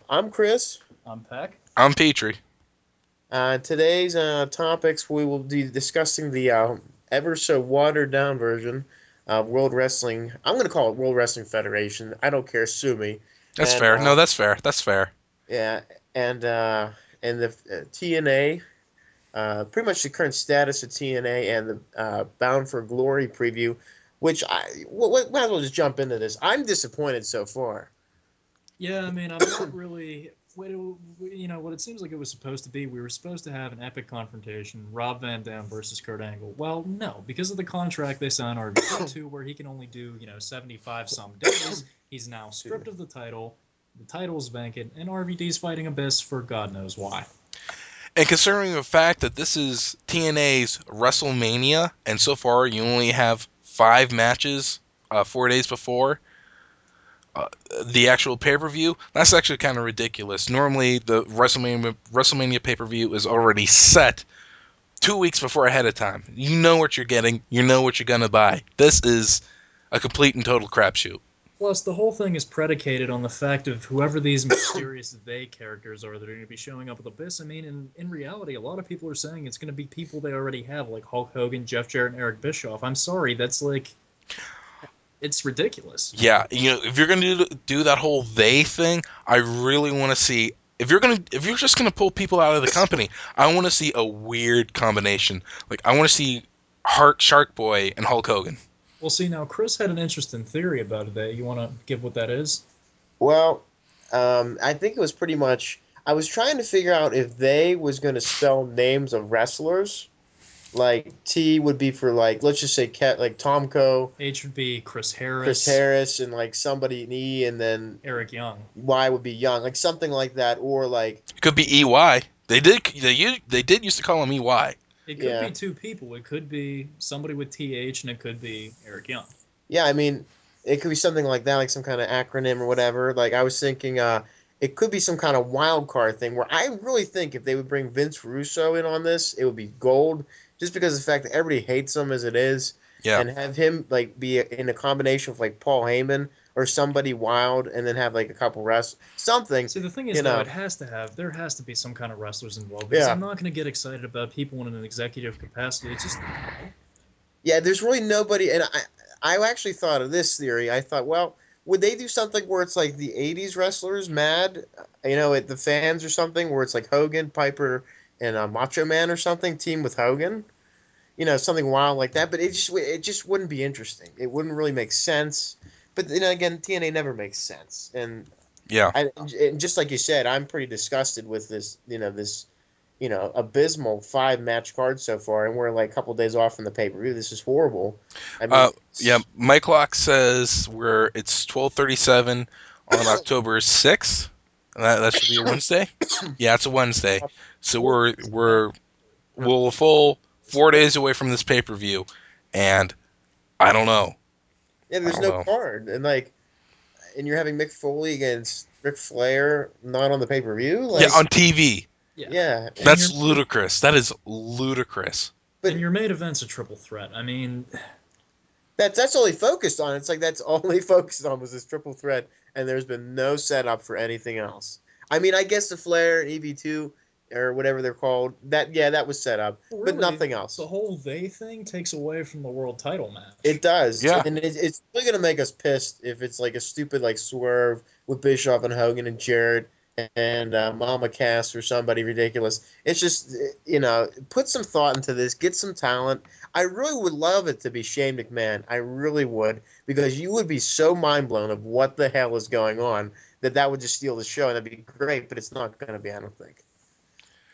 I'm Chris. I'm Peck. I'm Petrie. Today's topics we will be discussing the ever so watered down version of World Wrestling. I'm going to call it World Wrestling Federation. I don't care, sue me. That's And fair. No, that's fair. That's fair. yeah, and the TNA, pretty much the current status of TNA and the Bound for Glory preview, which might as well just jump into this. I'm disappointed so far. Yeah, I mean, I'm not really. What it seems like it was supposed to be. We were supposed to have an epic confrontation: Rob Van Dam versus Kurt Angle. Well, no, because of the contract they signed RVD2, where he can only do 75 some days. He's now stripped of the title. The title's vacant, and RVD's fighting Abyss for God knows why. And considering the fact that this is TNA's WrestleMania, and so far you only have 5 matches 4 days before the actual pay-per-view, that's actually kind of ridiculous. Normally, the WrestleMania pay-per-view is already set 2 weeks before ahead of time. You know what you're getting. You know what you're going to buy. This is a complete and total crapshoot. Plus, the whole thing is predicated on the fact of whoever these mysterious they characters are that are going to be showing up with Abyss. I mean, in reality, a lot of people are saying it's going to be people they already have, like Hulk Hogan, Jeff Jarrett, and Eric Bischoff. I'm sorry, that's like... It's ridiculous. Yeah, if you're going to do that whole they thing, I really want to see... If you're just going to pull people out of the company, I want to see a weird combination. Like, I want to see Shark Boy and Hulk Hogan. Well, see, now, Chris had an interesting theory about it. You want to give what that is? Well, I think it was pretty much... I was trying to figure out if they was going to spell names of wrestlers. Like, T would be for, like, let's just say like Tomko. H would be Chris Harris. And, like, somebody in E, and then... Eric Young. Y would be Young. Like, something like that, or, like... It could be EY. They did used to call him EY. It could be 2 people. It could be somebody with TH, and it could be Eric Young. Yeah, I mean, it could be something like that, like some kind of acronym or whatever. Like, I was thinking it could be some kind of wild card thing, where I really think if they would bring Vince Russo in on this, it would be gold. Just because of the fact that everybody hates him as it is, and have him like be in a combination with like Paul Heyman or somebody wild, and then have like a couple something. See, the thing is, though, there has to be some kind of wrestlers involved. Because I'm not going to get excited about people in an executive capacity. It's just there's really nobody. And I actually thought of this theory. I thought, well, would they do something where it's like the '80s wrestlers mad, at the fans or something, where it's like Hogan, Piper, and Macho Man or something, team with Hogan, something wild like that. But it just wouldn't be interesting. It wouldn't really make sense. But again, TNA never makes sense. And and just like you said, I'm pretty disgusted with this, abysmal 5-match card so far, and we're like a couple days off from the pay-per-view. This is horrible. I mean, Mike Locke says it's 12:37 on October 6th. That should be a Wednesday. Yeah, it's a Wednesday. So we're a full 4 days away from this pay-per-view, and I don't know. Yeah, there's no card, and you're having Mick Foley against Ric Flair not on the pay-per-view. On TV. Yeah, that's ludicrous. That is ludicrous. And your main event's a triple threat. I mean, that's all he focused on. It's like that's all he focused on was this triple threat, and there's been no setup for anything else. I mean, I guess the Flair and EV2 or whatever they're called, that was set up, really, but nothing else. The whole they thing takes away from the world title match. It does, yeah. And it's really gonna make us pissed if it's like a stupid swerve with Bischoff and Hogan and Jarrett and Mama Cass or somebody ridiculous. It's just put some thought into this, get some talent. I really would love it to be Shane McMahon. I really would, because you would be so mind blown of what the hell is going on that would just steal the show, and that'd be great. But it's not going to be, I don't think.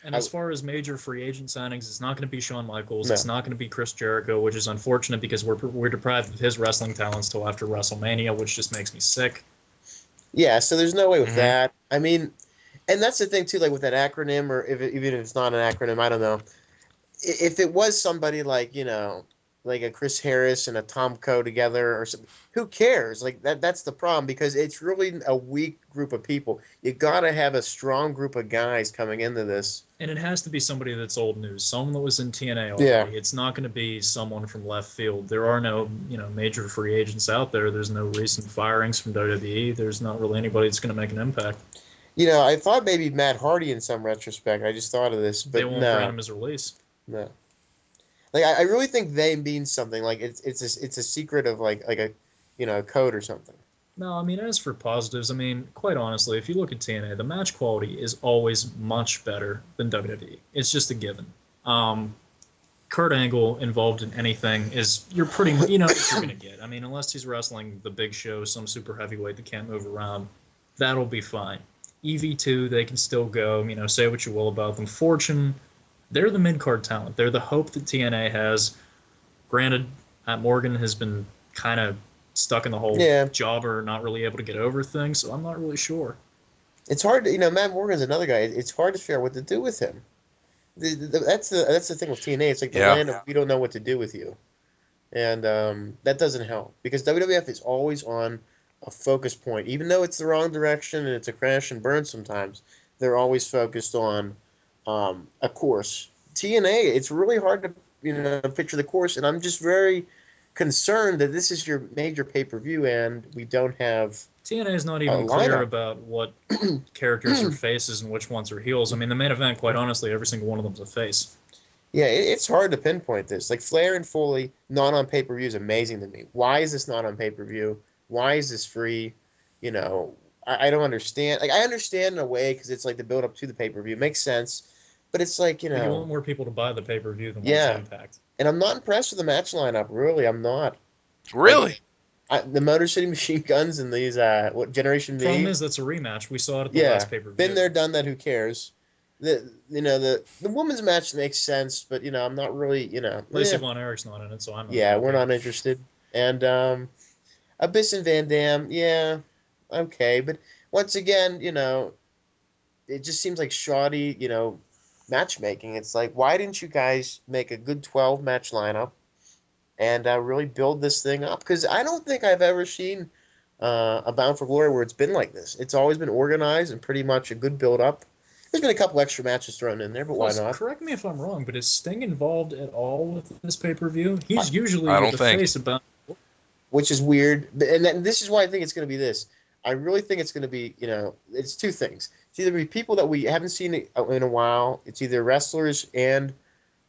And as far as major free agent signings, it's not going to be Shawn Michaels. No. It's not going to be Chris Jericho, which is unfortunate because we're deprived of his wrestling talents till after WrestleMania, which just makes me sick. Yeah, so there's no way with that. I mean, and that's the thing too, like with that acronym, or even if it's not an acronym, I don't know. If it was somebody like like a Chris Harris and a Tom Coe together or something, who cares? Like that's the problem, because it's really a weak group of people. You gotta have a strong group of guys coming into this. And it has to be somebody that's old news, someone that was in TNA already. Yeah. It's not going to be someone from left field. There are no, major free agents out there. There's no recent firings from WWE. There's not really anybody that's going to make an impact. I thought maybe Matt Hardy in some retrospect. I just thought of this, They but won't grant no, him his release. no. Like I really think they mean something. Like it's a secret of like a code or something. No, I mean, as for positives, I mean, quite honestly, if you look at TNA, the match quality is always much better than WWE. It's just a given. Kurt Angle involved in anything is you're pretty what you're gonna get. I mean, unless he's wrestling the Big Show, some super heavyweight that can't move around, that'll be fine. EV2, they can still go. Say what you will about them. Fortune, they're the mid card talent. They're the hope that TNA has. Granted, Matt Morgan has been kind of stuck in the whole Yeah. jobber, not really able to get over things, so I'm not really sure. It's hard to, Matt Morgan's another guy. It's hard to figure out what to do with him. That's the thing with TNA. It's like the Yeah. land of we don't know what to do with you, and that doesn't help because WWF is always on a focus point, even though it's the wrong direction and it's a crash and burn. Sometimes they're always focused on a course. TNA, it's really hard to picture the course, and I'm just very concerned that this is your major pay-per-view and we don't have TNA is not even lineup. clear about what characters are faces and which ones are heels. I mean, the main event, quite honestly, every single one of them is a face. Yeah, it's hard to pinpoint this. Like Flair and Foley not on pay-per-view is amazing to me. Why is this not on pay-per-view? Why is this free? I don't understand. Like I understand in a way because it's like the build up to the pay-per-view makes sense, but it's like You want more people to buy the pay-per-view than Yeah. watch Impact. and I'm not impressed with the match lineup. Really, I'm not. Really? The Motor City Machine Guns and these what Generation V. Problem is, that's a rematch. We saw it at the Yeah, last pay-per-view. been there, done that. Who cares? The women's match makes sense, but I'm not really Lacey eh. Von Erich's not in it, so I'm not Yeah, happy. we're not interested. And Abyss and Van Dam, yeah, okay, but once again, it just seems like shoddy, matchmaking. It's like, why didn't you guys make a good 12 match lineup and really build this thing up? Because I don't think I've ever seen a Bound for Glory where it's been like this. It's always been organized and pretty much a good build up. There's been a couple extra matches thrown in there, but why Plus, not? correct me if I'm wrong, but is Sting involved at all with this pay-per-view? He's usually I with don't the think. face about. Which is weird. And this is why I think it's going to be this. I really think it's going to be, it's two things. It's either be people that we haven't seen in a while. It's either wrestlers and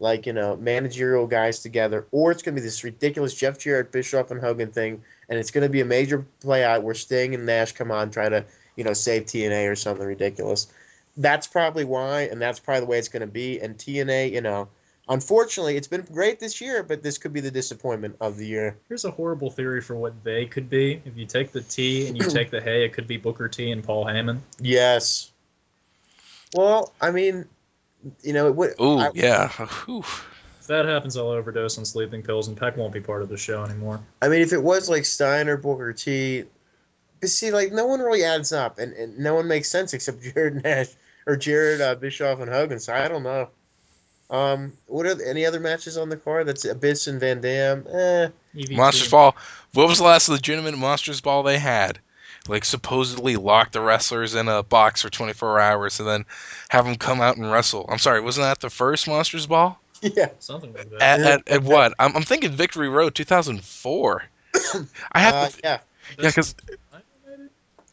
managerial guys together, or it's going to be this ridiculous Jeff Jarrett, Bischoff, and Hogan thing, and it's going to be a major play out where Sting and Nash come on, try to, save TNA or something ridiculous. That's probably why, and that's probably the way it's going to be. And TNA, unfortunately, it's been great this year, but this could be the disappointment of the year. Here's a horrible theory for what they could be. If you take the T and you take the Hey, it could be Booker T and Paul Heyman. Yes. Well, I mean, it would. Ooh, yeah. Ooh. If that happens, I'll overdose on sleeping pills, and Peck won't be part of the show anymore. I mean, if it was like Steiner, Booker T, but see, like no one really adds up, and no one makes sense except Jared Nash or Jared Bischoff and Hogan. So I don't know. What are any other matches on the card? That's Abyss and Van Dam. EV2. Monsters Ball. What was the last legitimate Monsters Ball they had? Like, supposedly lock the wrestlers in a box for 24 hours and then have them come out and wrestle. I'm sorry, wasn't that the first Monsters Ball? Yeah. Something like that. At what? I'm thinking Victory Road 2004. I have to. Yeah. Yeah, because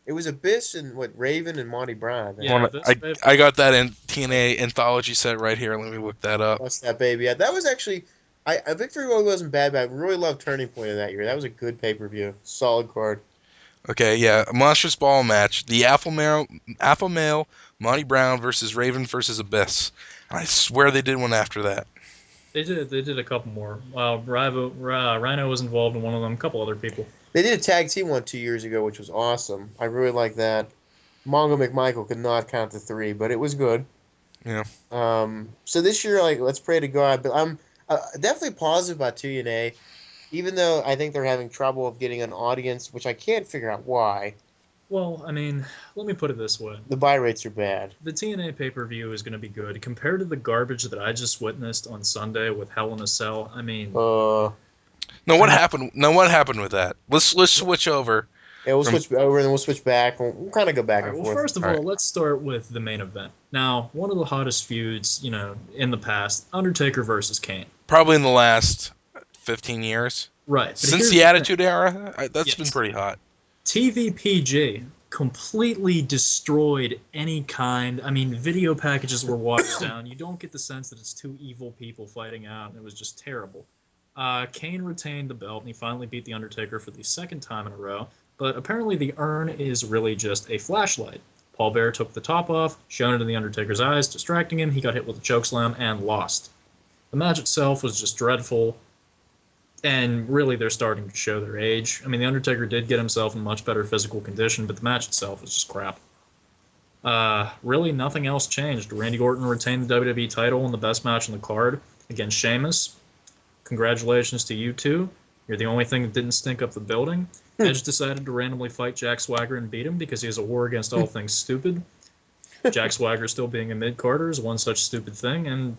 It was Abyss and Raven and Monty Brown. I think. Yeah. I got that in TNA anthology set right here. Let me look that up. What's that, baby? Yeah, that was actually. Victory Road wasn't bad, but I really loved Turning Point of that year. That was a good pay-per-view. Solid card. Okay, yeah, a Monsters Ball match. The Alpha Male, Monty Brown versus Raven versus Abyss. I swear they did one after that. They did a couple more. Rhino was involved in one of them. A couple other people. They did a tag team one 2 years ago, which was awesome. I really like that. Mongo McMichael could not count to 3, but it was good. Yeah. So this year, let's pray to God. But I'm definitely positive about TNA, even though I think they're having trouble of getting an audience, which I can't figure out why. Well, I mean, let me put it this way. The buy rates are bad. The TNA pay-per-view is going to be good. Compared to the garbage that I just witnessed on Sunday with Hell in a Cell, I mean... No, what happened? No, what happened with that? Let's switch over. Yeah, we'll switch over and then we'll switch back. We'll kind of go back and Well, forth. first of all, let's start with the main event. Now, one of the hottest feuds, in the past, Undertaker versus Kane. Probably in the last 15 years. Right. But Since here's the thing. Attitude Era, that's Yes. been pretty hot. TV PG completely destroyed any kind. I mean, video packages were watered down. You don't get the sense that it's two evil people fighting out, and it was just terrible. Kane retained the belt, and he finally beat The Undertaker for the second time in a row, but apparently the urn is really just a flashlight. Paul Bearer took the top off, shone it in The Undertaker's eyes, distracting him. He got hit with a chokeslam and lost. The match itself was just dreadful. And really, they're starting to show their age. I mean, The Undertaker did get himself in much better physical condition, but the match itself was just crap. Really, nothing else changed. Randy Orton retained the WWE title in the best match on the card against Sheamus. Congratulations to you two. You're the only thing that didn't stink up the building. Edge decided to randomly fight Jack Swagger and beat him because he has a war against all things stupid. Jack Swagger still being a mid-carder is one such stupid thing, and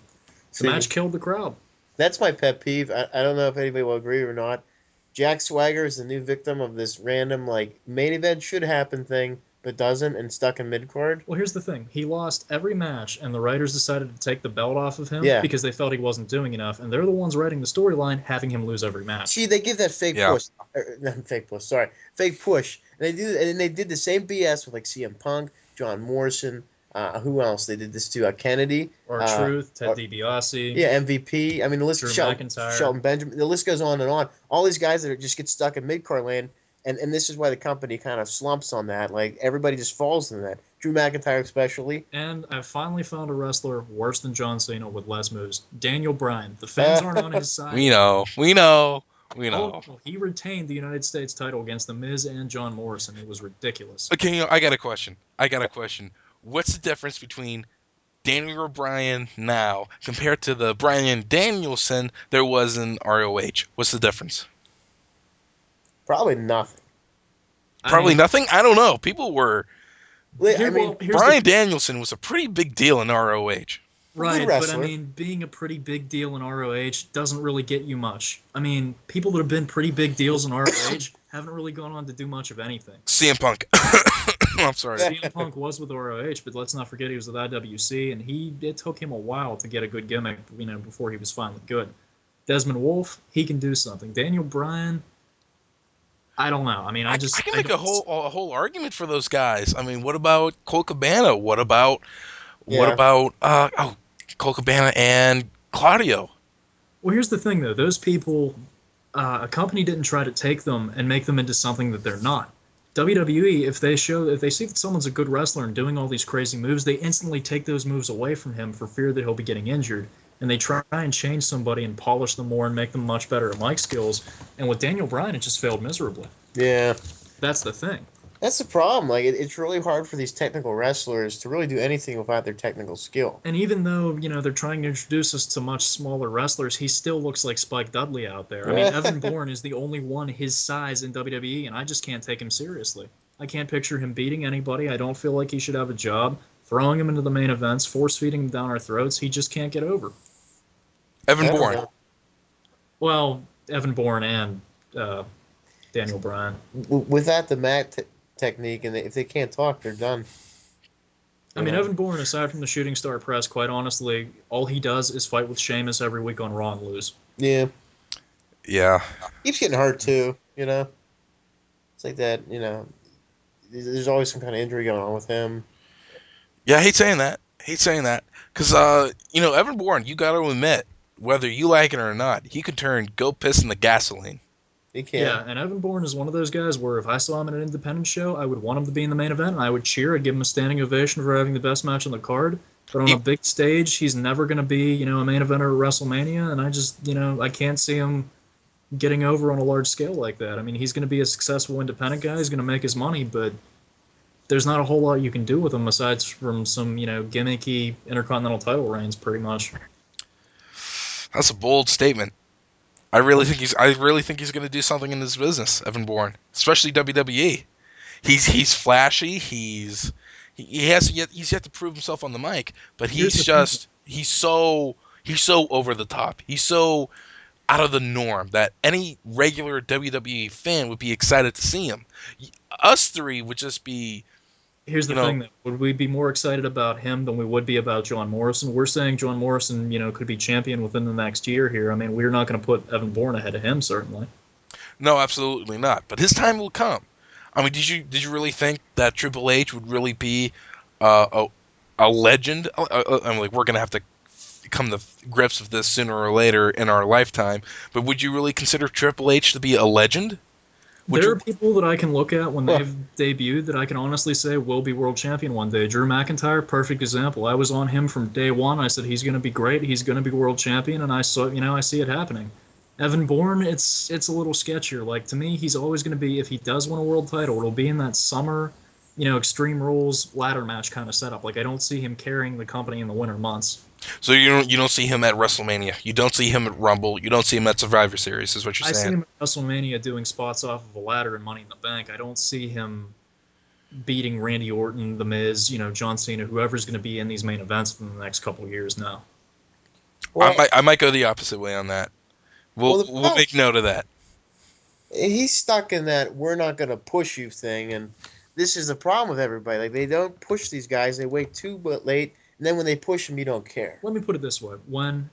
the match killed the crowd. That's my pet peeve. I don't know if anybody will agree or not. Jack Swagger is the new victim of this random, like, main event should happen thing, but doesn't, and stuck in mid-card. Well, here's the thing. He lost every match, and the writers decided to take the belt off of him because they felt he wasn't doing enough, and they're the ones writing the storyline, having him lose every match. See, they give that fake push. Fake push. And they did the same BS with, like, CM Punk, John Morrison, who else? They did this to Kennedy. R-Truth, Ted DiBiase. Yeah, MVP. I mean, the list Drew Shelton Benjamin. The list goes on and on. All these guys that just get stuck in mid-card land, and this is why the company kind of slumps on that. Like, everybody just falls in that. Drew McIntyre especially. And I finally found a wrestler worse than John Cena with less moves. Daniel Bryan. The fans aren't on his side. We know. Oh, he retained the United States title against The Miz and John Morrison. It was ridiculous. Okay, I got a question. What's the difference between Daniel Bryan now compared to the Bryan Danielson there was in ROH? What's the difference? Probably nothing. Nothing? I don't know. People were... Bryan Danielson was a pretty big deal in ROH. Right, but I mean, being a pretty big deal in ROH doesn't really get you much. I mean, people that have been pretty big deals in ROH haven't really gone on to do much of anything. CM Punk. I'm sorry. CM Punk was with ROH, but let's not forget he was with IWC, and it took him a while to get a good gimmick, before he was finally good. Desmond Wolfe, he can do something. Daniel Bryan, I don't know. I mean, I can make a whole argument for those guys. I mean, what about Colt Cabana? What about Colt Cabana and Claudio? Well, here's the thing, though. Those people, a company didn't try to take them and make them into something that they're not. WWE, if they see that someone's a good wrestler and doing all these crazy moves, they instantly take those moves away from him for fear that he'll be getting injured. And they try and change somebody and polish them more and make them much better at mic skills. And with Daniel Bryan, it just failed miserably. Yeah. That's the thing. That's the problem. Like, it's really hard for these technical wrestlers to really do anything without their technical skill. And even though, they're trying to introduce us to much smaller wrestlers, he still looks like Spike Dudley out there. I mean, Evan Bourne is the only one his size in WWE, and I just can't take him seriously. I can't picture him beating anybody. I don't feel like he should have a job. Throwing him into the main events, force-feeding him down our throats, he just can't get over. Evan Bourne. Well, Evan Bourne and Daniel Bryan. Without the mat technique, and if they can't talk, they're done. I mean, Evan Bourne, aside from the shooting star press, quite honestly, all he does is fight with Sheamus every week on Raw and lose. Yeah. Yeah. Keeps getting hurt, too, It's like that, There's always some kind of injury going on with him. Yeah, I hate saying that. Because, Evan Bourne, you got to admit, whether you like it or not, he could turn go piss in the gasoline. He can. Yeah, and Evan Bourne is one of those guys where if I saw him in an independent show, I would want him to be in the main event, and I would cheer. I'd give him a standing ovation for having the best match on the card. But on a big stage, he's never going to be, a main eventer at WrestleMania, and I just, I can't see him getting over on a large scale like that. I mean, he's going to be a successful independent guy. He's going to make his money, but there's not a whole lot you can do with him aside from some, gimmicky Intercontinental title reigns, pretty much. That's a bold statement. I really think he's going to do something in this business, Evan Bourne, especially WWE. He's flashy. He's yet to prove himself on the mic, but he's so over the top. He's so out of the norm that any regular WWE fan would be excited to see him. Us three would just be. Here's the thing, though. Would we be more excited about him than we would be about John Morrison? We're saying John Morrison, could be champion within the next year here. I mean, we're not going to put Evan Bourne ahead of him, certainly. No, absolutely not. But his time will come. I mean, did you really think that Triple H would really be a legend? I'm like, we're gonna have to come to grips with this sooner or later in our lifetime. But would you really consider Triple H to be a legend? Would There you? are people that I can look at when they've debuted that I can honestly say will be world champion one day. Drew McIntyre, perfect example. I was on him from day one. I said he's going to be great. He's going to be world champion, and I saw, I see it happening. Evan Bourne, it's a little sketchier. Like to me, he's always going to be, if he does win a world title, it'll be in that summer, Extreme Rules ladder match kind of setup. Like I don't see him carrying the company in the winter months. So you don't see him at WrestleMania. You don't see him at Rumble. You don't see him at Survivor Series. Is what you're I see saying? him at WrestleMania doing spots off of a ladder and Money in the Bank. I don't see him beating Randy Orton, The Miz, John Cena, whoever's going to be in these main events in the next couple of years now. Well, I might go the opposite way on that. We'll make note of that. he's stuck in that we're not going to push you thing, and this is the problem with everybody. Like they don't push these guys; they wait too late, and then when they push them, you don't care. Let me put it this way: when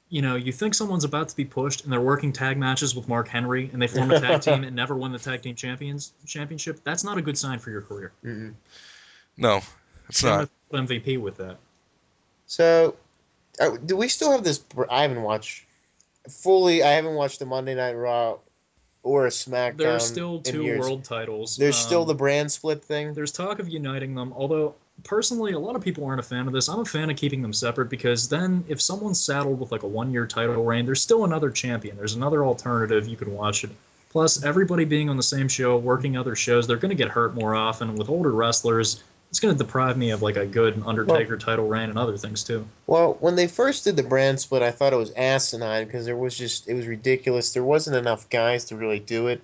you think someone's about to be pushed and they're working tag matches with Mark Henry and they form a tag team and never win the tag team championship, that's not a good sign for your career. Mm-mm. No, it's not. MVP with that. So, do we still have this? I haven't watched the Monday Night Raw or a SmackDown. There are still in 2 years. world titles. There's still the brand split thing. There's talk of uniting them, although personally, a lot of people aren't a fan of this. I'm a fan of keeping them separate because then if someone's saddled with like a 1-year title reign, there's still another champion. There's another alternative. You can watch it. Plus, everybody being on the same show, working other shows, they're going to get hurt more often. With older wrestlers, it's going to deprive me of like a good Undertaker title reign and other things too. Well, when they first did the brand split, I thought it was asinine because it was ridiculous. There wasn't enough guys to really do it.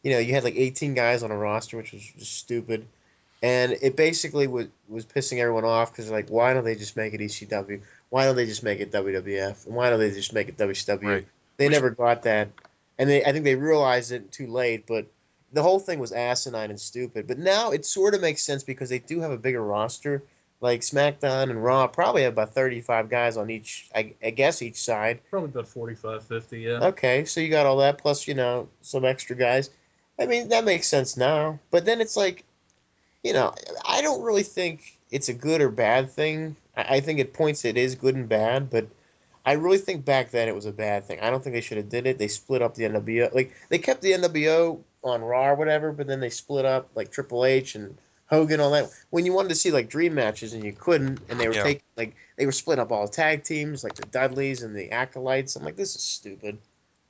You had like 18 guys on a roster, which was just stupid. And it basically was pissing everyone off because like, why don't they just make it ECW? Why don't they just make it WWF? And why don't they just make it WCW? Right. They never got that. And I think they realized it too late, but the whole thing was asinine and stupid. But now it sort of makes sense because they do have a bigger roster. Like SmackDown and Raw probably have about 35 guys on each, I guess, each side. Probably about 45, 50, yeah. Okay, so you got all that plus, some extra guys. I mean, that makes sense now. But then it's like, I don't really think it's a good or bad thing. I think it points it is good and bad, but I really think back then it was a bad thing. I don't think they should have did it. They split up the NWO. Like, they kept the NWO on Raw or whatever, but then they split up, like, Triple H and Hogan, all that. When you wanted to see, like, dream matches and you couldn't, and they were they were splitting up all the tag teams, like the Dudleys and the Acolytes. I'm like, this is stupid.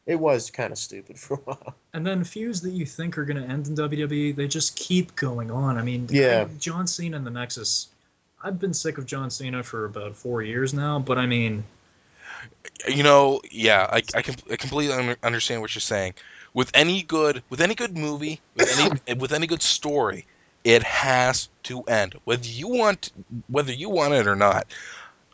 It was kind of stupid for a while. And then feuds that you think are going to end in WWE, they just keep going on. I mean, John Cena and the Nexus. I've been sick of John Cena for about 4 years now, but I mean, I completely understand what you're saying. With any good movie, with any good story, it has to end. Whether you want it or not.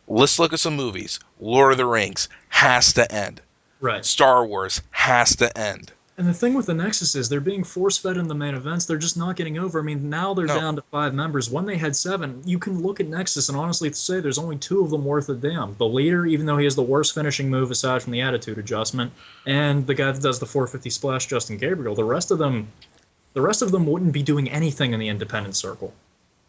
Let's look at some movies. Lord of the Rings has to end. Right. Star Wars has to end. And the thing with the Nexus is they're being force-fed in the main events. They're just not getting over. I mean, now they're down to 5 members. When they had 7, you can look at Nexus and honestly say there's only 2 of them worth a damn. The leader, even though he has the worst finishing move aside from the attitude adjustment, and the guy that does the 450 splash, Justin Gabriel. The rest of them wouldn't be doing anything in the independent circle.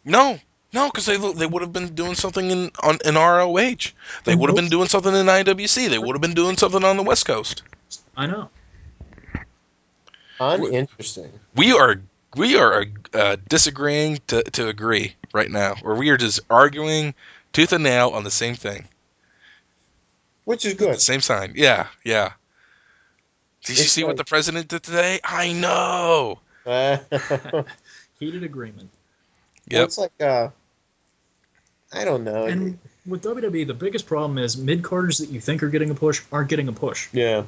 No, because they would have been doing something in ROH. They would have been doing something in IWC. They would have been doing something on the West Coast. I know. Uninteresting. We are disagreeing to agree right now, or we are just arguing tooth and nail on the same thing. Which is good. Same sign. Yeah. Did you see what the president did today? I know. Heated agreement. Yep. Well, it's like, I don't know. And with WWE, the biggest problem is mid-carders that you think are getting a push aren't getting a push. Yeah.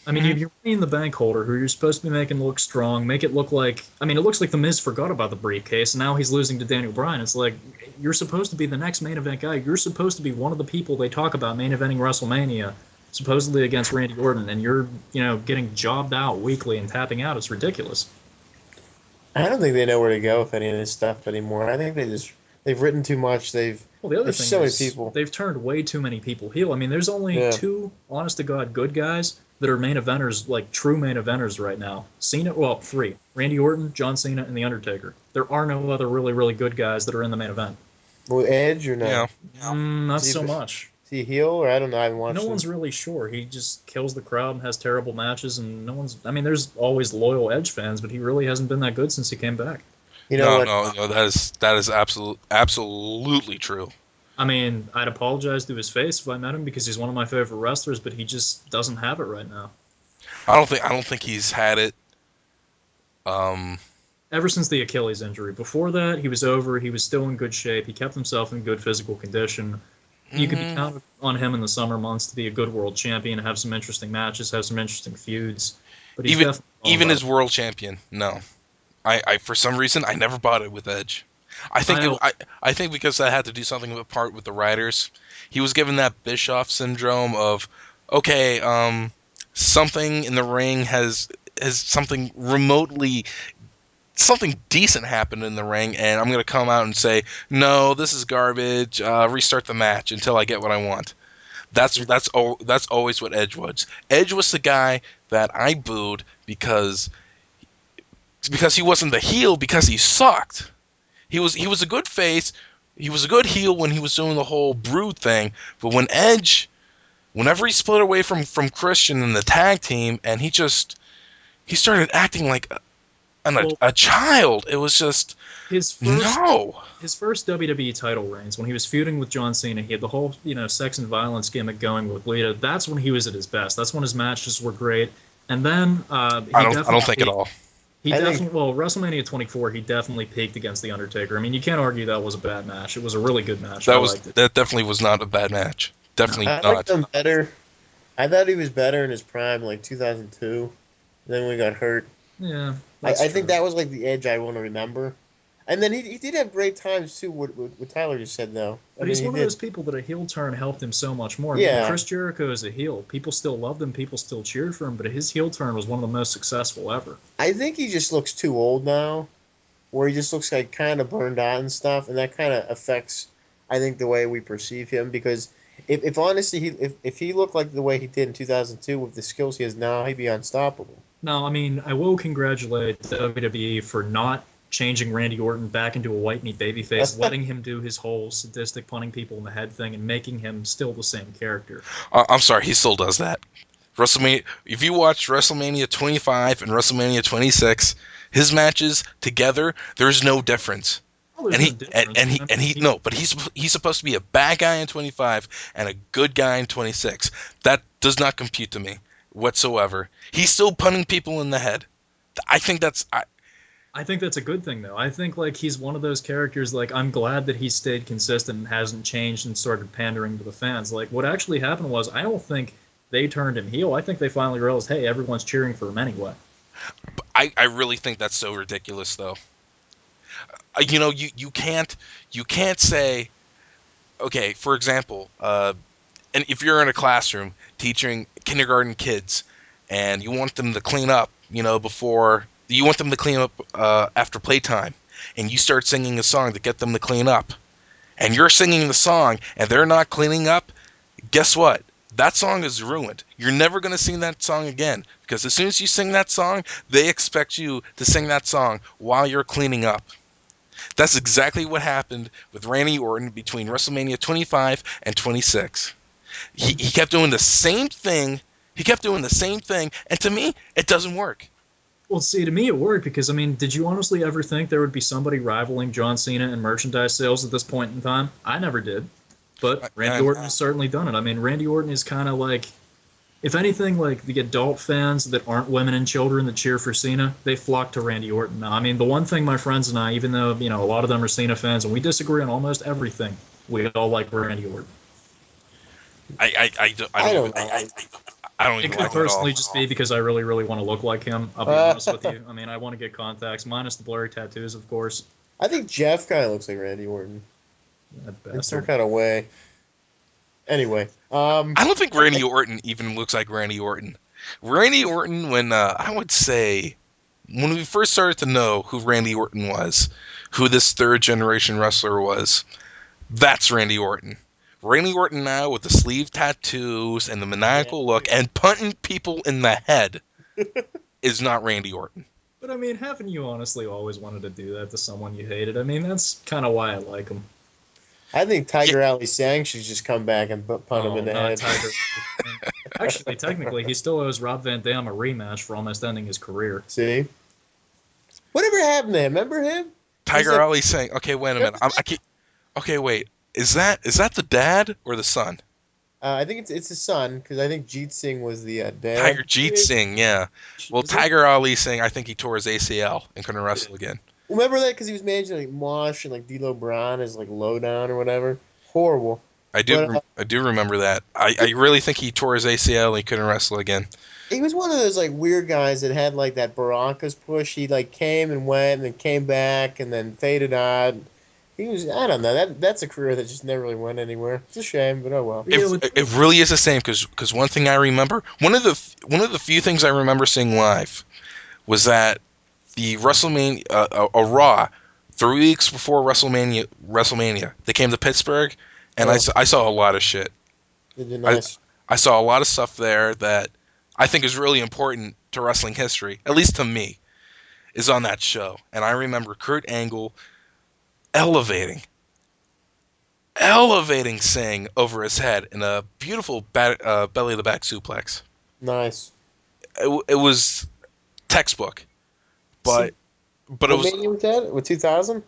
I mean, if you're paying the bank holder, who you're supposed to be making look strong, make it look like... I mean, it looks like The Miz forgot about the briefcase, and now he's losing to Daniel Bryan. It's like, you're supposed to be the next main event guy. You're supposed to be one of the people they talk about main eventing WrestleMania, supposedly against Randy Orton, and you're, getting jobbed out weekly and tapping out. It's ridiculous. I don't think they know where to go with any of this stuff anymore. I think they've written too much. The other thing so is many people. They've turned way too many people heel. I mean, there's only 2, honest to God, good guys, that are main eventers, like true main eventers right now. Cena, well, three: Randy Orton, John Cena, and The Undertaker. There are no other really, really good guys that are in the main event. Well, Edge or Yeah. no? Not Is so he, much. is he heel or I don't know. I haven't watched No him. one's really sure. He just kills the crowd and has terrible matches, and no one's. I mean, there's always loyal Edge fans, but he really hasn't been that good since he came back. You know No, what? no, that is absolutely true. I mean, I'd apologize to his face if I met him because he's one of my favorite wrestlers, but he just doesn't have it right now. I don't think he's had it. Ever since the Achilles injury. Before that, he was over. He was still in good shape. He kept himself in good physical condition. You could be counted on him in the summer months to be a good world champion, have some interesting matches, have some interesting feuds. But he's even as world champion, no. I for some reason I never bought it with Edge. I think because that had to do something apart with the writers. He was given that Bischoff syndrome of, okay, something in the ring has something remotely something decent happened in the ring, and I'm gonna come out and say, no, this is garbage. Restart the match until I get what I want. That's always what Edge was. Edge was the guy that I booed because he wasn't the heel, because he sucked. He was a good face. He was a good heel when he was doing the whole Brood thing. But when Edge, whenever he split away from Christian in the tag team, and he started acting like a child. It was just his first WWE title reigns, when he was feuding with John Cena, he had the whole sex and violence gimmick going with Lita. That's when he was at his best. That's when his matches were great. And then I don't think at all. WrestleMania 24, he definitely peaked against The Undertaker. I mean, you can't argue that was a bad match. It was a really good match. That definitely was not a bad match. Definitely not. I liked him better. I thought he was better in his prime, like 2002. Then we got hurt. Yeah, I think that was like the Edge I want to remember. And then he did have great times too. What Tyler just said though. But he's one of those people that a heel turn helped him so much more. Yeah. I mean, Chris Jericho is a heel. People still loved him. People still cheered for him. But his heel turn was one of the most successful ever. I think he just looks too old now, where he just looks like kind of burned out and stuff, and that kind of affects, I think, the way we perceive him. Because if honestly, if he looked like the way he did in 2002 with the skills he has now, he'd be unstoppable. No, I mean, I will congratulate WWE for not changing Randy Orton back into a white meat babyface, letting him do his whole sadistic punting people in the head thing, and making him still the same character. I'm sorry, he still does that. WrestleMania. If you watch WrestleMania 25 and WrestleMania 26, his matches together, there's no difference. Oh, But he's supposed to be a bad guy in 25 and a good guy in 26. That does not compute to me whatsoever. He's still punting people in the head. I think that's a good thing, though. I think he's one of those characters. I'm glad that he stayed consistent and hasn't changed and started pandering to the fans. What actually happened was, I don't think they turned him heel. I think they finally realized, hey, everyone's cheering for him anyway. I really think that's so ridiculous, though. You can't say, okay, for example, and if you're in a classroom teaching kindergarten kids and you want them to clean up, after playtime, and you start singing a song to get them to clean up, and you're singing the song and they're not cleaning up, guess what? That song is ruined. You're never going to sing that song again, because as soon as you sing that song, they expect you to sing that song while you're cleaning up. That's exactly what happened with Randy Orton between WrestleMania 25 and 26. He kept doing the same thing. And to me, it doesn't work. Well, see, to me it worked because, did you honestly ever think there would be somebody rivaling John Cena in merchandise sales at this point in time? I never did. But Randy Orton has certainly done it. Randy Orton is kind of if anything, the adult fans that aren't women and children that cheer for Cena, they flock to Randy Orton now. The one thing my friends and I, even though, a lot of them are Cena fans and we disagree on almost everything, we all like Randy Orton. I don't even it could like personally it all. just be because I really, really want to look like him. I'll be honest with you. I want to get contacts, minus the blurry tattoos, of course. I think Jeff kind of looks like Randy Orton in some kind of way. Anyway, I don't think Randy Orton even looks like Randy Orton. Randy Orton, when we first started to know who Randy Orton was, who this third generation wrestler was, that's Randy Orton. Randy Orton now with the sleeve tattoos and the maniacal look and punting people in the head is not Randy Orton. But I mean, haven't you honestly always wanted to do that to someone you hated? I mean, that's kind of why I like him. I think Tiger Ali Sang should just come back and punt him in the head. Tiger. Actually, technically, he still owes Rob Van Dam a rematch for almost ending his career. See? Whatever happened to him? Remember him? Tiger Ali Sang. Okay, wait a minute. Okay, wait. Is that the dad or the son? I think it's his son, because I think Jeet Singh was the dad. Tiger Jeet Singh, yeah. Well, Tiger Ali Singh, I think he tore his ACL and couldn't wrestle again. Remember that? Because he was managing like Mosh and like D'Lo Brown as like Lowdown or whatever. Horrible. I do remember that. I really think he tore his ACL and he couldn't wrestle again. He was one of those like weird guys that had like that Baracus push. He like came and went and then came back and then faded out. He was, I don't know, that's a career that just never really went anywhere. It's a shame, but oh well. It really is the same because one thing I remember, one of the few things I remember seeing live was that the WrestleMania, a Raw, 3 weeks before WrestleMania, they came to Pittsburgh, and I saw a lot of shit. Nice. I saw a lot of stuff there that I think is really important to wrestling history, at least to me, is on that show. And I remember Kurt Angle elevating Singh over his head in a beautiful belly to back suplex. Nice. It was textbook, but it was. What was that? With 2000?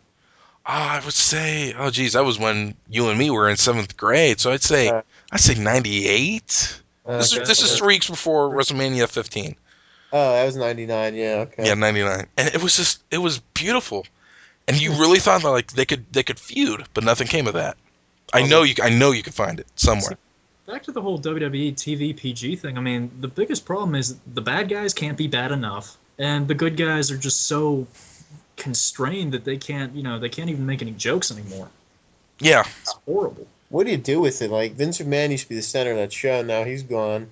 I would say, oh geez, that was when you and me were in 7th grade. So I'd say 98. This is 3 weeks before WrestleMania 15. Oh, that was 99. Yeah, okay. Yeah, 99, and it was beautiful. And you really thought that like they could feud, but nothing came of that. I know you could find it somewhere. Back to the whole WWE TV PG thing. I mean, the biggest problem is the bad guys can't be bad enough, and the good guys are just so constrained that they can't even make any jokes anymore. Yeah, it's horrible. What do you do with it? Like Vince McMahon used to be the center of that show. Now he's gone.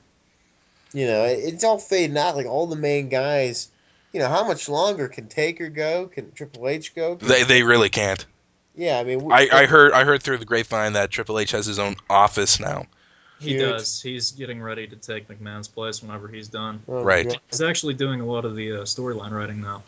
You know, it's all fading out. Like all the main guys. You know, how much longer can Taker go? Can Triple H go? They really can't. Yeah, I mean, I heard through the grapevine that Triple H has his own office now. He does. He's getting ready to take McMahon's place whenever he's done. Oh, right. God. He's actually doing a lot of the storyline writing now.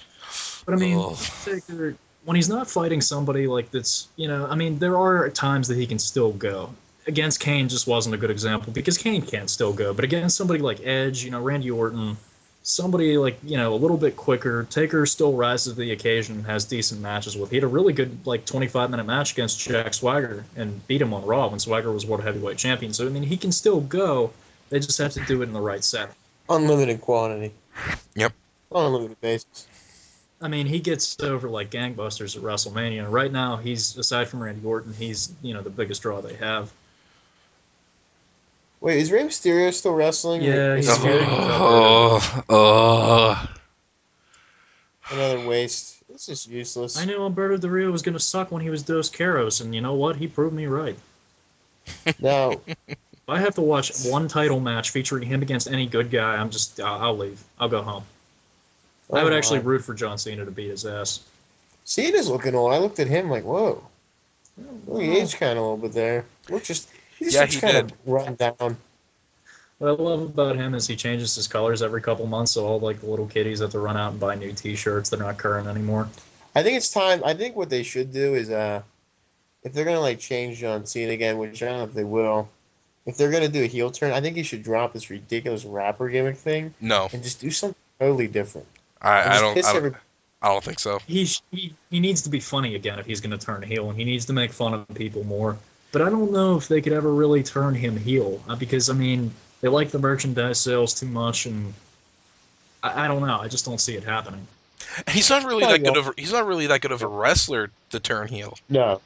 But I mean, Taker, when he's not fighting somebody like that's, I mean, there are times that he can still go. Against Kane just wasn't a good example because Kane can't still go. But against somebody like Edge, Randy Orton, somebody like, a little bit quicker, Taker still rises to the occasion and has decent matches with. He had a really good, 25-minute match against Jack Swagger and beat him on Raw when Swagger was World Heavyweight Champion. So, I mean, he can still go. They just have to do it in the right setting. Unlimited quantity. Yep. On a limited basis. I mean, he gets over like gangbusters at WrestleMania. Right now, he's, aside from Randy Orton, he's, the biggest draw they have. Wait, is Rey Mysterio still wrestling? Yeah, he's another waste. It's just useless. I knew Alberto Del Rio was going to suck when he was Dos Caros, and you know what? He proved me right. Now, if I have to watch one title match featuring him against any good guy, I'll leave. I'll go home. I would actually root for John Cena to beat his ass. Cena's looking old. I looked at him like, whoa. Well, he aged kind of a little bit there. He kind of run down. What I love about him is he changes his colors every couple months, so all the little kiddies have to run out and buy new T-shirts. They're not current anymore. I think it's time. I think what they should do is, if they're gonna change John Cena again, which I don't know if they will, if they're gonna do a heel turn, I think he should drop this ridiculous rapper gimmick thing. No, and just do something totally different. I don't think so. He needs to be funny again if he's gonna turn heel, and he needs to make fun of people more. But I don't know if they could ever really turn him heel because, I mean, they like the merchandise sales too much, and I don't know. I just don't see it happening. He's not really that good of a wrestler to turn heel. No.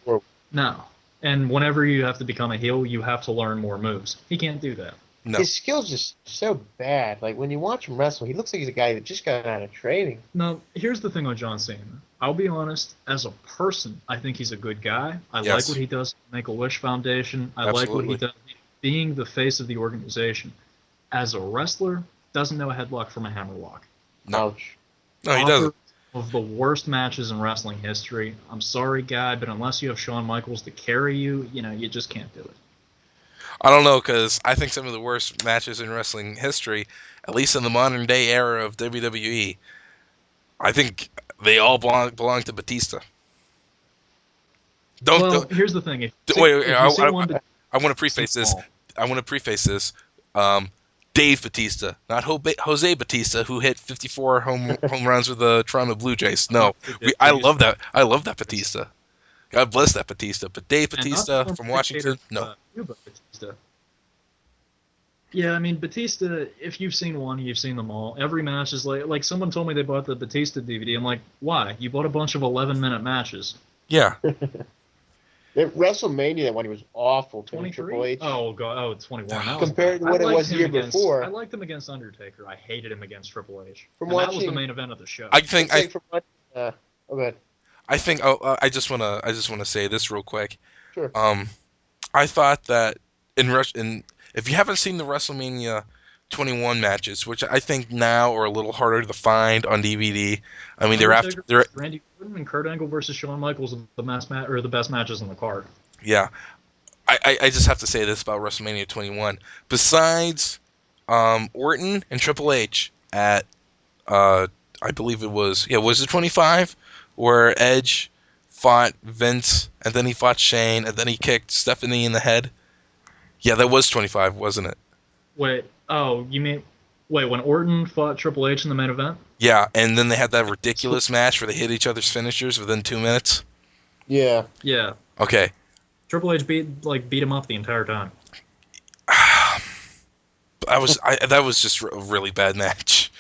And whenever you have to become a heel, you have to learn more moves. He can't do that. No. His skills just so bad. Like when you watch him wrestle, he looks like he's a guy that just got out of training. Now, here's the thing on John Cena. I'll be honest, as a person, I think he's a good guy. I like what he does with Make-A-Wish Foundation. I like what he does being the face of the organization. As a wrestler, doesn't know a headlock from a hammerlock. No. No, he doesn't. Of the worst matches in wrestling history. I'm sorry, guy, but unless you have Shawn Michaels to carry you, you just can't do it. I don't know, because I think some of the worst matches in wrestling history, at least in the modern day era of WWE, I think they all belong to Batista. Well, here's the thing: Wait, if you see one, I want to preface this. small. I want to preface this. Dave Batista, not Jose Batista, who hit 54 home runs with the Toronto Blue Jays. No, I love that. I love that Batista. God bless that Batista. But Dave Batista from Washington, no. Batista. Yeah, I mean Batista. If you've seen one, you've seen them all. Every match is like someone told me they bought the Batista DVD. I'm like, why? You bought a bunch of 11-minute matches. Yeah. WrestleMania, that one, he was awful. 23? Oh god, 21. Compared to what it was the year before. I liked him against Undertaker. I hated him against Triple H. That was the main event of the show. I think I just wanna say this real quick. Sure. I thought that if you haven't seen the WrestleMania 21 matches, which I think now are a little harder to find on DVD. I mean, they're Randy Orton and Kurt Angle versus Shawn Michaels are the best matches on the card. Yeah, I just have to say this about WrestleMania 21. Besides Orton and Triple H at I believe was it 25 where Edge fought Vince and then he fought Shane and then he kicked Stephanie in the head. Yeah, that was 25, wasn't it? Wait, you mean when Orton fought Triple H in the main event? Yeah, and then they had that ridiculous match where they hit each other's finishers within 2 minutes. Yeah. Yeah. Okay. Triple H beat him up the entire time. That was just a really bad match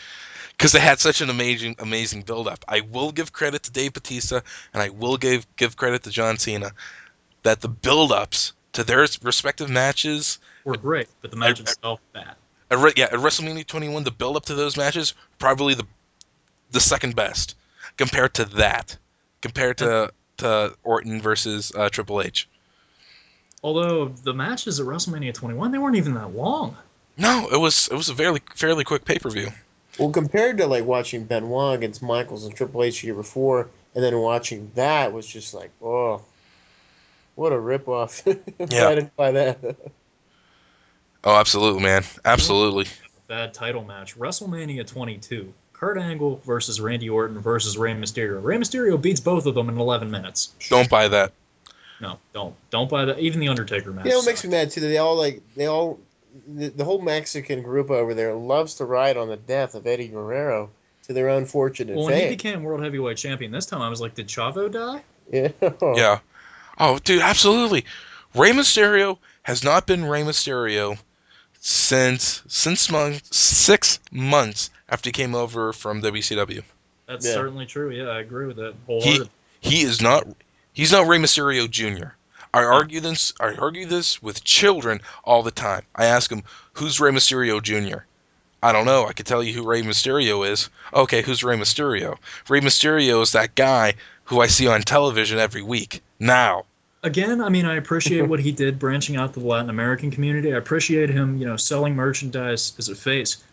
because they had such an amazing build-up. I will give credit to Dave Batista and I will give credit to John Cena that the build-ups to their respective matches were great, but the match itself bad. At WrestleMania 21, the build-up to those matches probably the second best compared to Orton versus Triple H. Although the matches at WrestleMania 21, they weren't even that long. No, it was a fairly quick pay-per-view. Well, compared to like watching Benoit against Michaels and Triple H the year before, and then watching that was just like, oh, what a ripoff! Yeah, I didn't buy that. Oh, absolutely, man, absolutely. Bad title match, WrestleMania 22. Kurt Angle versus Randy Orton versus Rey Mysterio. Rey Mysterio beats both of them in 11 minutes. Don't buy that. No, don't buy that. Even the Undertaker match. You know what makes me mad too? The whole Mexican group over there loves to ride on the death of Eddie Guerrero to their own fortune and fame. fame. When he became World Heavyweight Champion this time, I was like, did Chavo die? Yeah. Yeah. Oh, dude, absolutely. Rey Mysterio has not been Rey Mysterio since 6 months after he came over from WCW. That's certainly true. Yeah, I agree with that wholeheartedly. He's not Rey Mysterio Jr. I argue this with children all the time. I ask them, who's Rey Mysterio Jr.? I don't know. I can tell you who Rey Mysterio is. Okay, who's Rey Mysterio? Rey Mysterio is that guy who I see on television every week. Now. Again, I mean, I appreciate what he did branching out to the Latin American community. I appreciate him, selling merchandise as a face.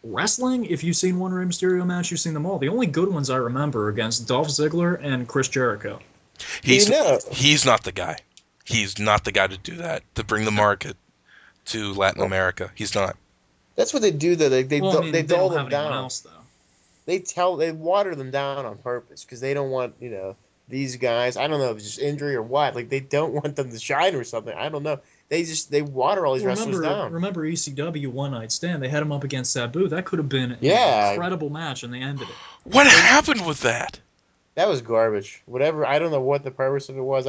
Wrestling, if you've seen one Rey Mysterio match, you've seen them all. The only good ones I remember against Dolph Ziggler and Chris Jericho. He's not the guy. He's not the guy to do that, to bring the market to Latin America. He's not. That's what they do, though. They dull them down. Else, though. They water them down on purpose because they don't want, these guys. I don't know if it's just injury or what. Like, they don't want them to shine or something. I don't know. They water all these wrestlers down. Remember ECW One Night Stand? They had him up against Sabu. That could have been an incredible match, and they ended it. What happened with that? That was garbage. Whatever. I don't know what the purpose of it was.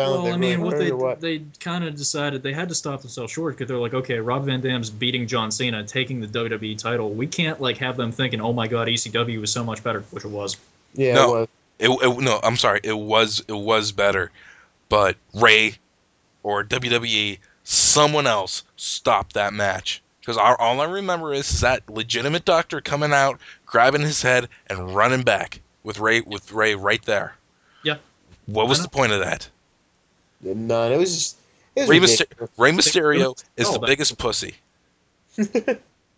They kind of decided they had to stop themselves short because they're like, okay, Rob Van Dam's beating John Cena, taking the WWE title. We can't have them thinking, oh my God, ECW was so much better, which it was. Yeah, no, it was. No, I'm sorry. It was better, but Ray or WWE, someone else stopped that match because all I remember is that legitimate doctor coming out, grabbing his head, and running back. With Ray right there. Yeah. What was the point of that? None. It was Rey Mysterio is the biggest pussy.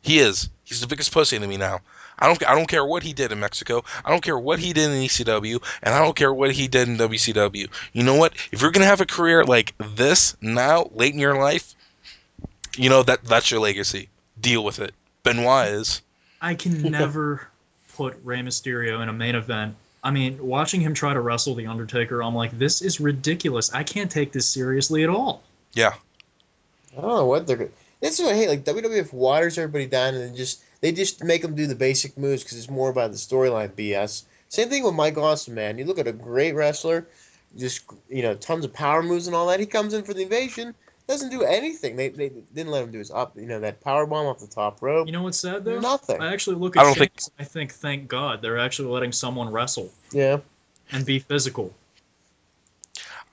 He is. He's the biggest pussy to me now. I don't care what he did in Mexico. I don't care what he did in ECW, and I don't care what he did in WCW. You know what? If you're gonna have a career like this now, late in your life, that's your legacy. Deal with it. Benoit is. I can never put Rey Mysterio in a main event. I mean, watching him try to wrestle The Undertaker, I'm like, this is ridiculous. I can't take this seriously at all. Yeah. I don't know what they're going to... This is what I hate. Like, WWF waters everybody down and then they just make them do the basic moves because it's more about the storyline BS. Same thing with Mike Awesome, man. You look at a great wrestler, just, tons of power moves and all that. He comes in for the invasion, doesn't do anything. They didn't let him do his that power bomb off the top rope. You know what's sad, though? Nothing. I actually look at Sheamus and I think, thank God, they're actually letting someone wrestle. Yeah. And be physical.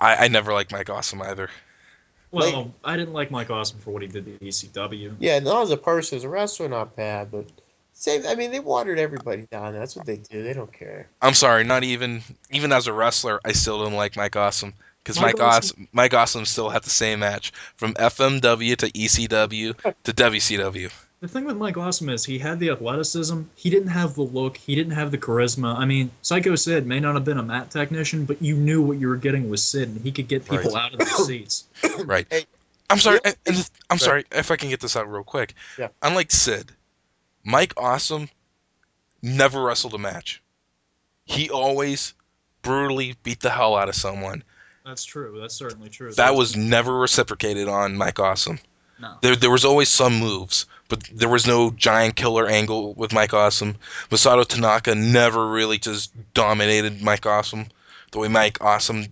I never liked Mike Awesome either. Well, I didn't like Mike Awesome for what he did to ECW. Yeah, not as a person, as a wrestler, not bad, but they watered everybody down. That's what they do. They don't care. I'm sorry, not even as a wrestler, I still don't like Mike Awesome because Mike Awesome still had the same match from FMW to ECW to WCW. The thing with Mike Awesome is he had the athleticism. He didn't have the look. He didn't have the charisma. I mean, Psycho Sid may not have been a mat technician, but you knew what you were getting with Sid, and he could get people out of their seats. Right. Hey, I'm sorry. I'm sorry if I can get this out real quick. Yeah. Unlike Sid, Mike Awesome never wrestled a match. He always brutally beat the hell out of someone. That's true. That's certainly true. That was never reciprocated on Mike Awesome. No. There was always some moves, but there was no giant killer angle with Mike Awesome. Masato Tanaka never really just dominated Mike Awesome the way Mike Awesome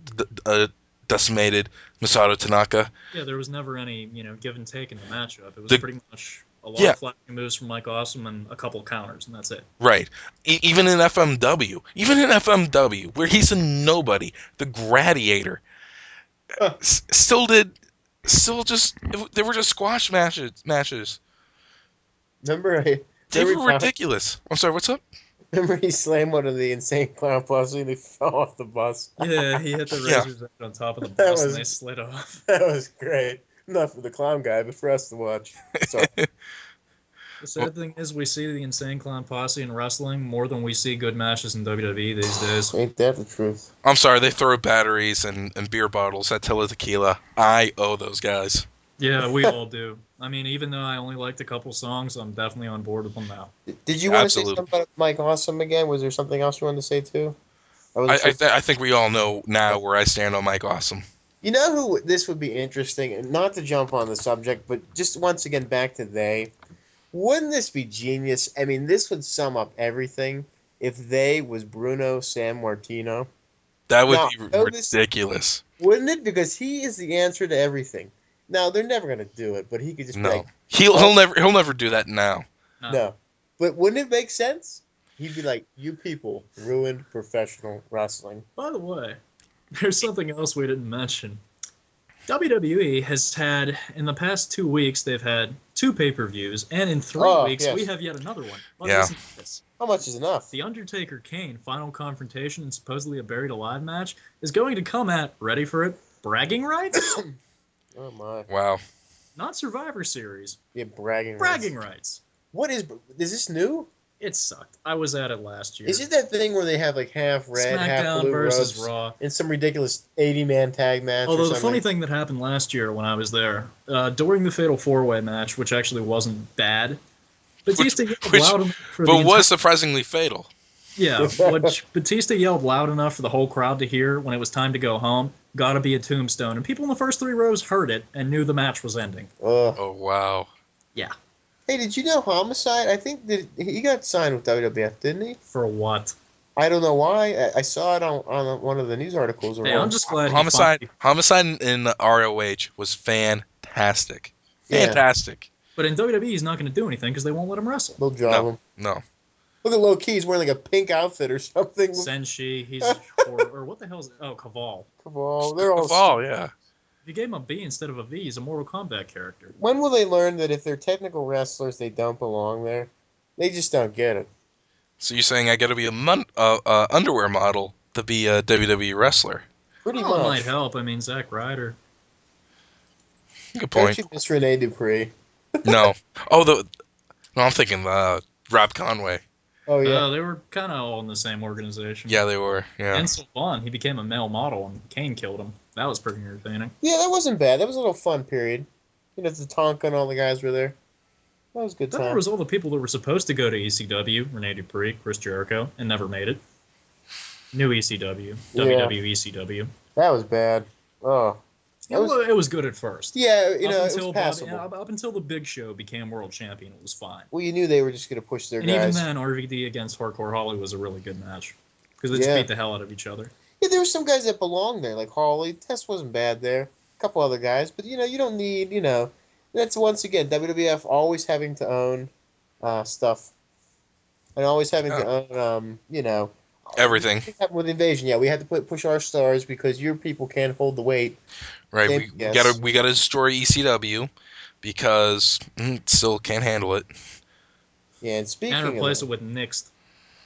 decimated Masato Tanaka. Yeah, there was never any give and take in the matchup. It was pretty much a lot of flashing moves from Mike Awesome and a couple of counters, and that's it. Right. Even in FMW, where he's a nobody, the Gladiator they were just squash matches. Remember, they were ridiculous. I'm sorry, what's up? Remember he slammed one of the Insane Clown Posse and they fell off the bus? Yeah, he hit the razor's edge on top of the bus and they slid off. That was great. Not for the clown guy, but for us to watch. Sorry. The sad thing is we see the Insane Clown Posse in wrestling more than we see good matches in WWE these days. Ain't that the truth? I'm sorry, they throw batteries and beer bottles at Tilla Tequila. I owe those guys. Yeah, we all do. I mean, even though I only liked a couple songs, I'm definitely on board with them now. Did you want to say something about Mike Awesome again? Was there something else you wanted to say too? I think we all know now where I stand on Mike Awesome. You know who this would be interesting, and not to jump on the subject, but just once again back to they. Wouldn't this be genius? I mean, this would sum up everything if they was Bruno Sammartino. That would be ridiculous. Wouldn't it? Because he is the answer to everything. Now, they're never going to do it, but he could just he'll never do that now. No. But wouldn't it make sense? He'd be like, you people ruined professional wrestling. By the way, there's something else we didn't mention. WWE has had, in the past 2 weeks, they've had 2 pay-per-views, and in 3 weeks, we have yet another one. Yeah. How much is enough? The Undertaker Kane Final Confrontation and supposedly a Buried Alive match is going to come at, ready for it, bragging rights? Oh, my. Wow. Not Survivor Series. Yeah, bragging rights. What is this new? It sucked. I was at it last year. Is it that thing where they have like half red, SmackDown half blue versus ropes Raw in some ridiculous 80-man tag match? Although the funny thing that happened last year when I was there, during the Fatal 4-Way match, which actually wasn't bad, Batista yelled loud enough for was surprisingly fatal. Yeah, which Batista yelled loud enough for the whole crowd to hear when it was time to go home. Gotta be a tombstone. And people in the first 3 rows heard it and knew the match was ending. Oh, wow. Yeah. Hey, did you know Homicide? I think that he got signed with WWF, didn't he? For what? I don't know why. I saw it on one of the news articles. Hey, I'm just glad Homicide in ROH was fantastic. Fantastic. Yeah. But in WWE, he's not going to do anything because they won't let him wrestle. They'll drop him. No. Look at Low Key. He's wearing like a pink outfit or something. Senshi. He's or what the hell is it? Oh, Kaval. They're all Kaval, yeah. If you gave him a B instead of a V, he's a Mortal Kombat character. When will they learn that if they're technical wrestlers, they don't belong there? They just don't get it. So you're saying I got to be a underwear model to be a WWE wrestler? Pretty much. It might help. I mean, Zack Ryder. Good point. Actually, Miss Renee Dupree. No. I'm thinking Rob Conway. Oh, yeah. They were kind of all in the same organization. Yeah, they were. Yeah. And Sylvan, he became a male model, and Kane killed him. That was pretty entertaining. Yeah, that wasn't bad. That was a little fun period. You know, Tatanka and all the guys were there. That was a good Then there time. was all the people that were supposed to go to ECW, Rene Dupree, Chris Jericho, and never made it. New ECW, Yeah, WWECW. that was bad. Oh, that was It was good at first. yeah. You Up know, it was until passable. up until the Big Show became world champion, it was fine. Well, you knew they were just going to push their And even guys. then, RVD against Hardcore Holly was a really good match because they just Yeah. beat the hell out of each other. Yeah, there were some guys that belonged there, like Harley. Test wasn't bad there. A couple other guys, but you know, you don't need. You know, that's once again WWF always having to own stuff, and always having to own. You know, Everything. with Invasion, yeah, we had to push our stars because your people can't hold the weight. Right. Same- We yes. gotta destroy ECW because it still can't handle it. Yeah, and speaking And of replace that, it with Nixed.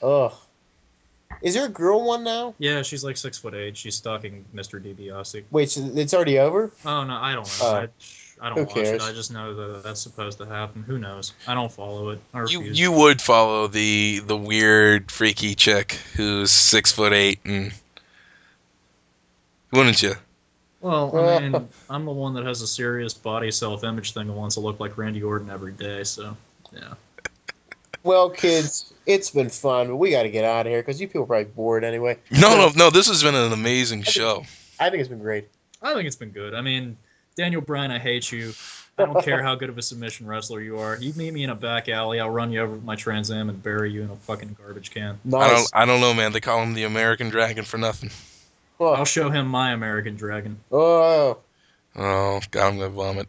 ugh, is there a girl one now? Yeah, she's like 6'8". She's stalking Mr. DiBiase. Wait, so it's already over? Oh no, I don't know. I don't Who watch cares? it. I just know that that's supposed to happen. Who knows? I don't follow it. I refuse. You would follow the weird freaky chick who's 6'8" and wouldn't you? Well, I mean, I'm the one that has a serious body self-image thing and wants to look like Randy Orton every day. So, yeah. Well, kids, it's been fun, but we got to get out of here because you people are probably bored anyway. No. This has been an amazing show. I think it's been great. I think it's been good. I mean, Daniel Bryan, I hate you. I don't care how good of a submission wrestler you are. You meet me in a back alley, I'll run you over with my Trans Am and bury you in a fucking garbage can. Nice. I don't know, man. They call him the American Dragon for nothing. I'll show him my American Dragon. Oh, Oh, God, I'm gonna vomit.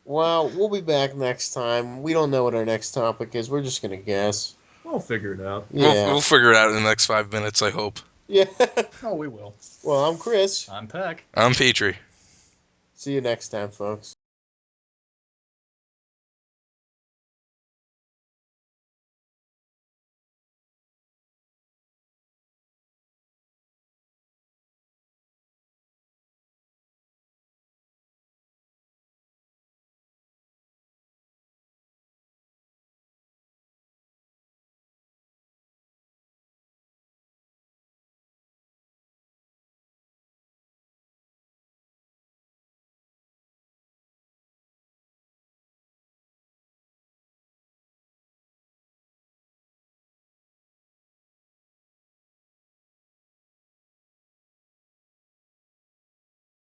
well, we'll be back next time. We don't know what our next topic is. We're just gonna guess. We'll figure it out. Yeah. We'll figure it out in the next 5 minutes, I hope. Yeah. Oh, we will. Well, I'm Chris. I'm Peck. I'm Petrie. See you next time, folks.